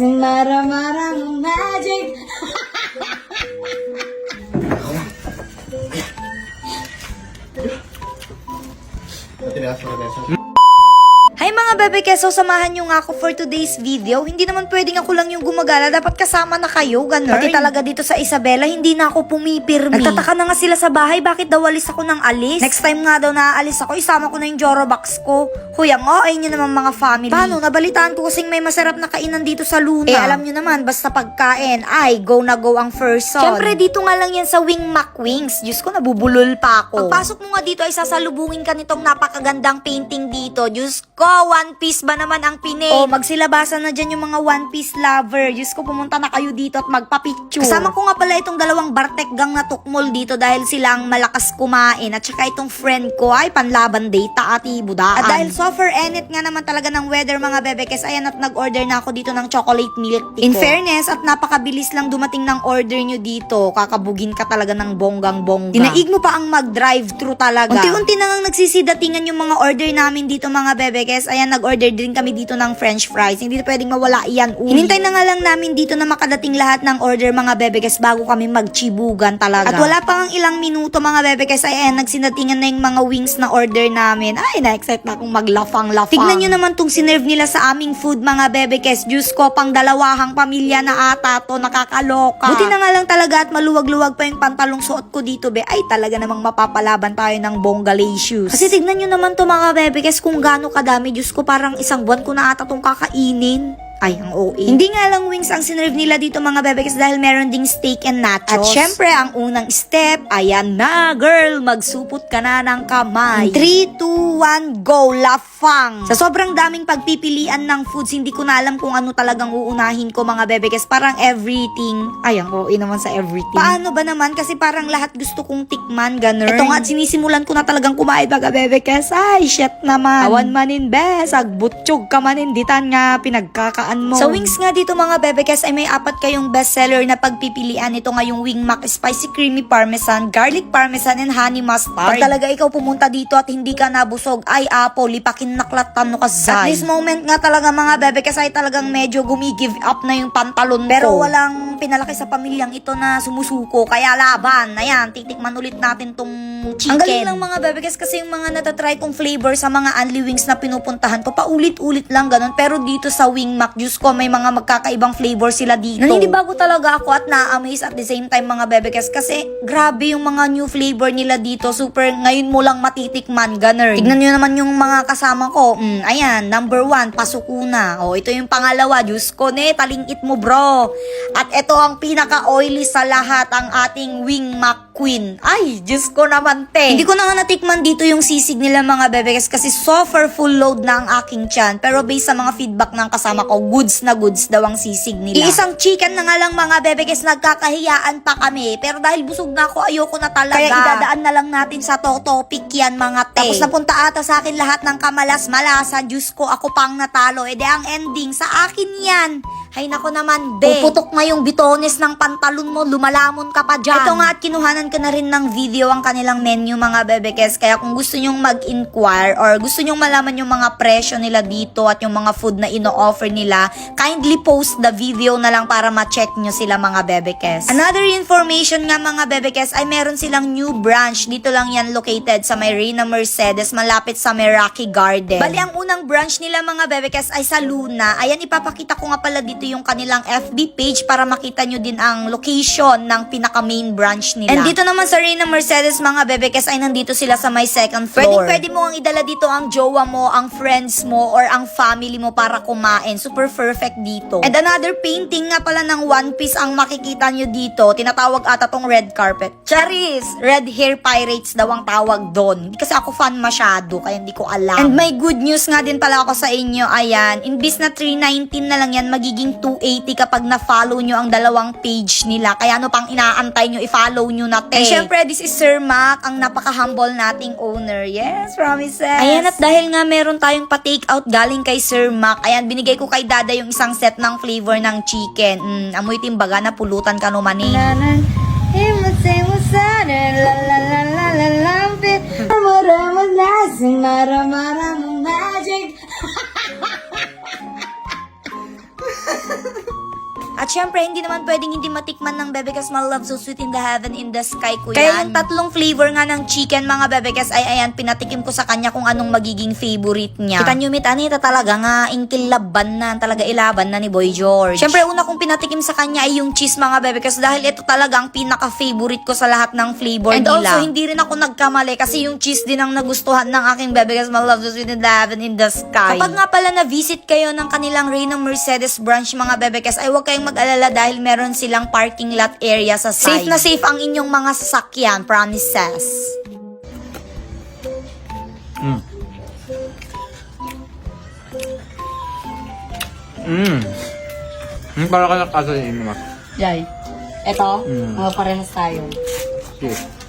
lasting marang magic. Hi mga bebe keso, samahan nyo nga ako for today's video. Hindi naman pwedeng ako lang yung gumagala, dapat kasama na kayo, ganun. Pati talaga dito sa Isabela, hindi na ako pumipirmi. Nagtataka na nga sila sa bahay, bakit daw alis ako ng alis? Next time nga daw na aalis ako, isama ko na yung Jorobox ko. Huyang, ayun nyo naman mga family. Paano? Nabalitaan ko kasing may masarap na kainan dito sa Luna. Alam nyo naman, basta pagkain, ay, go na go ang first son. Siyempre, dito nga lang yan sa Wing Mac Wings. Diyos ko, nabubulol pa ako. Pagpasok mo nga dito ay sasalubungin ka nitong napakagandang painting dito. Diyos ko, One Piece ba naman ang pinay? Magsilabasan na dyan yung mga One Piece lover. Diyos ko, pumunta na kayo dito at magpa-picture. Kasama ko nga pala itong dalawang Bartek gang na tukmol dito dahil sila ang malakas kumain. At saka itong friend ko ay panlaban data at ibudaan. At dahil super enit nga naman talaga ng weather mga bebekes, ayan at nag-order na ako dito ng chocolate milk tea. In fairness, at napakabilis lang dumating ng order nyo dito. Kakabugin ka talaga ng bonggang-bongga. Dinaig mo pa ang mag-drive-thru talaga. Unti-unti na ngang nagsisidatingan yung mga order namin dito mga bebekes. Ayan, nag-order din kami dito ng french fries. Hindi pwedeng mawala iyan. Hinintay na nga lang namin dito na makadating lahat ng order mga bebekes bago kami magchibugan talaga. At wala pa ang ilang minuto mga bebekes, ayan, nagsinatingan na yung mga wings na order namin. Ay, na-excite na akong maglafang-lafang. Tignan nyo naman tong sinerve nila sa aming food mga bebekes. Diyos ko, pang dalawahang pamilya na ata to, nakakaloka. Buti na nga lang talaga at maluwag-luwag pa yung pantalong suot ko dito be. Ay, talaga namang mapapalaban tayo ng bonggalicious. Kasi tignan nyo naman to mga bebekes kung gaano kadami. Diyos ko, parang isang buwan ko na ata tong kakainin. Ay, ang OA. Hindi nga lang wings ang sinerve nila dito mga bebekes dahil meron ding steak and nachos. At syempre, ang unang step, ayan na girl, magsupot ka na ng kamay. 3, 2, 1, go, lafang! Sa sobrang daming pagpipilian ng foods, hindi ko na alam kung ano talagang uunahin ko mga bebekes. Parang everything. Ay, ang OA naman sa everything. Paano ba naman? Kasi parang lahat gusto kong tikman, ganun. Ito nga, sinisimulan ko na talagang kumain mga bebekes. Ay, shit naman. Awan manin bes, agbutsyog ka manin, ditan nga pinagkaka mo. Sa wings nga dito mga bebekes ay may 4 kayong bestseller na pagpipilian. Ito nga yung Wing Mac Spicy Creamy Parmesan, Garlic Parmesan, and Honey Mustard. Pag talaga ikaw pumunta dito at hindi ka nabusog, ay apo, lipakin naklatan no kasay. At this moment nga talaga mga bebekes ay talagang medyo gumigive up na yung pantalon ko. Pero walang pinalaki sa pamilyang ito na sumusuko, kaya laban. Ayan, titikman ulit natin tong chicken. Ang galing lang mga bebekes kasi yung mga natatry kong flavor sa mga Only Wings na pinupuntahan ko, paulit-ulit lang ganun. Pero dito sa Wing Mac, Diyos ko, may mga magkakaibang flavor sila dito. Hindi bago talaga ako at na-amaze at the same time mga bebekes kasi grabe yung mga new flavor nila dito. Super, ngayon mo lang matitikman, ganun. Tignan nyo naman yung mga kasama ko. Ayan, number 1, pasukuna. Ito yung pangalawa, Diyos ko, talingit mo bro. At ito ang pinaka-oily sa lahat, ang ating Wing Mac Queen. Ay, Diyos ko naman te. Hindi ko na nga natikman dito yung sisig nila mga bebekes kasi super full load na ang aking tiyan. Pero based sa mga feedback ng kasama ko, goods na goods daw ang sisig nila. Iisang chicken na nga lang mga bebekes, nagkakahiyaan pa kami. Pero dahil busog na ako, ayoko na talaga. Kaya idadaan na lang natin sa topic yan mga te. Tapos napunta ata sa akin lahat ng kamalas-malasan. Diyos ko, ako pang natalo. De ang ending, sa akin yan. Hay nako naman, be. Puputok na yung bitones ng pantalon mo, lumalamon ka pa dyan. Ito nga at kinuhanan ko na rin ng video ang kanilang menu mga bebekes. Kaya kung gusto nyong mag-inquire or gusto nyong malaman yung mga presyo nila dito at yung mga food na ino-offer nila, kindly post the video na lang para ma-check nyo sila mga bebekes. Another information nga mga bebekes ay meron silang new branch. Dito lang yan located sa may Reyna Mercedes, malapit sa Meraki Garden. Bali ang unang branch nila mga bebekes ay sa Luna. Ayan, ipapakita ko nga pala dito yung kanilang FB page para makita nyo din ang location ng pinaka main branch nila. And dito naman sa Reyna Mercedes mga bebekes ay nandito sila sa may second floor. Pwede mo ang idala dito ang jowa mo, ang friends mo, or ang family mo para kumain. Super perfect dito. And another painting nga pala ng One Piece ang makikita nyo dito. Tinatawag ata tong red carpet. Charis! Red Hair Pirates daw ang tawag doon. Hindi kasi ako fan masyado, kaya hindi ko alam. And may good news nga din pala ako sa inyo. Ayan, imbis na 319 na lang yan, magiging 280 kapag na-follow nyo ang dalawang page nila. Kaya ano pang inaantay nyo, i-follow nyo na te. And syempre, this is Sir Mac, ang napaka-humble nating owner. Yes, promises. Ayan, at dahil nga meron tayong pa-take out galing kay Sir Mac, ayan, binigay ko kay Dada yung isang set ng flavor ng chicken. Amoy timbaga na pulutan ka naman eh. Magic. At syempre, hindi naman pwedeng hindi matikman ng Bebekas My Love So Sweet in the Heaven in the Sky ko yan. Kaya yung tatlong flavor nga ng chicken mga Bebekas ay ayan, pinatikim ko sa kanya kung anong magiging favorite niya. Kita nyo, Anita, talaga nga inkilaban na, talaga ilaban na ni Boy George. Syempre, una kong pinatikim sa kanya ay yung cheese mga Bebekas dahil ito talaga ang pinaka-favorite ko sa lahat ng flavor nila. And also, hindi rin ako nagkamali kasi yung cheese din ang nagustuhan ng aking Bebekas My Love So Sweet in the Heaven in the Sky. Kapag nga pala na-visit kayo ng kanilang Reyna Mercedes branch mga Bebekas ay huwag kayong mag-alala dahil meron silang parking lot area sa side. Safe na safe ang inyong mga sasakyan, promises. Para ka nakasa sa inyo, ma. Jai, eto, parehas tayo. Yes.